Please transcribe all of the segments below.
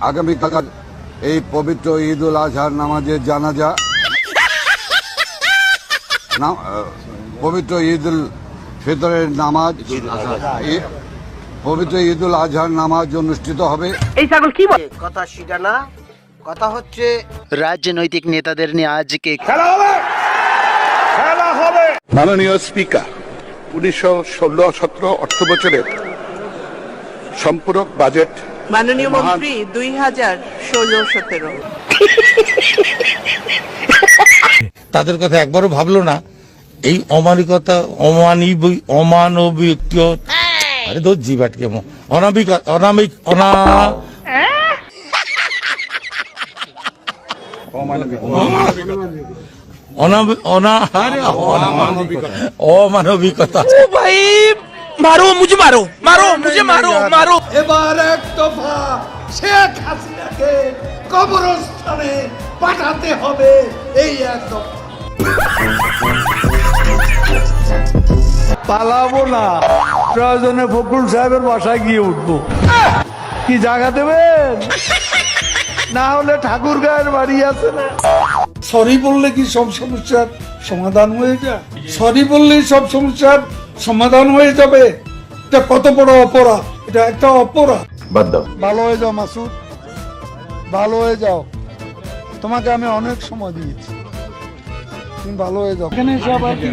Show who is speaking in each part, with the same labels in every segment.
Speaker 1: আগামীকাল এই পবিত্র ঈদ উল আজহার নামাজের জানাজা পবিত্র ঈদ উল ফিতরের নামাজ পবিত্র ঈদ উল আজহার নামাজ অনুষ্ঠিত হবে।
Speaker 2: এই ছাগল কি বলে?
Speaker 3: কথা সেটা না, কথা হচ্ছে
Speaker 4: রাজনৈতিক নেতাদের নিয়ে আজকে
Speaker 5: খেলা হবে।
Speaker 6: মাননীয় স্পিকার, 1916-17 অর্থ বছরের সম্পূরক বাজেট
Speaker 7: মাননীয় মন্ত্রী 2016-17
Speaker 5: তাদের কথা একবারও ভাবলো না। এই অমানবিকতা, অমানবিক আরে তো জিবাট কেমন অনামিক অনামিক অনা অমানবিকতা।
Speaker 2: ভাই মারো মুঝে, মারো মারো মুঝে, মারো মারো।
Speaker 8: এবার এক দফা শেখ হাসিনাকে কবরস্থানে পাঠাতে হবে, এই এক দফা। পালাবো না, প্রয়োজনে ফখরুল সাহেবের বাসায় গিয়ে উঠবো। কি জায়গা দেবেন? না হলে ঠাকুর গায়ের বাড়ি আছে না। সরি বললে কি সব সমস্যার সমাধান হয়ে যায়? সরি বললেই সব সমস্যার সমাধান হয়ে যাবে? এটা কত বড় অপরাধ, এটা একটা অপরাধ। ভালো হয়ে যাও মাসুদ, ভালো হয়ে যাও। তোমাকে আমি অনেক সময় দিয়েছি, তুমি ভালো হয়ে যাও। এখানে এসে আবার কি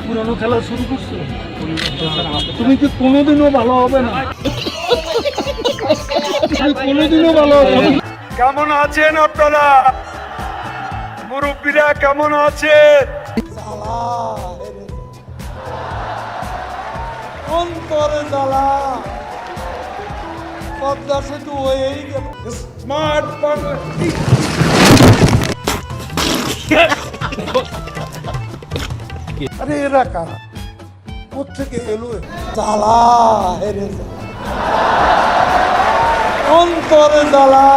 Speaker 8: পুরানো খেলা শুরু করছো? তুমি কি কোনোদিনও ভালো হবে না, কোনোদিনও ভালো হবে না। কেমন আছেন আপনারা? মুরব্বীরা কেমন আছেন? অন্তরে জ্বালা, পদ্মা সেতু হয়েই গেল। স্মার্ট আরে এরা কারা, কোথেকে এলো? জ্বালা হেরে অন্তরে জ্বালা।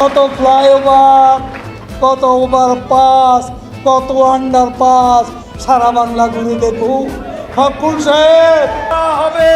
Speaker 8: কত ফ্লাইওভার, কত ওভারপাস, কত আন্ডারপাস সারা বাংলা ঘুরে দেখুন। ফখরুল সাহেব হবে।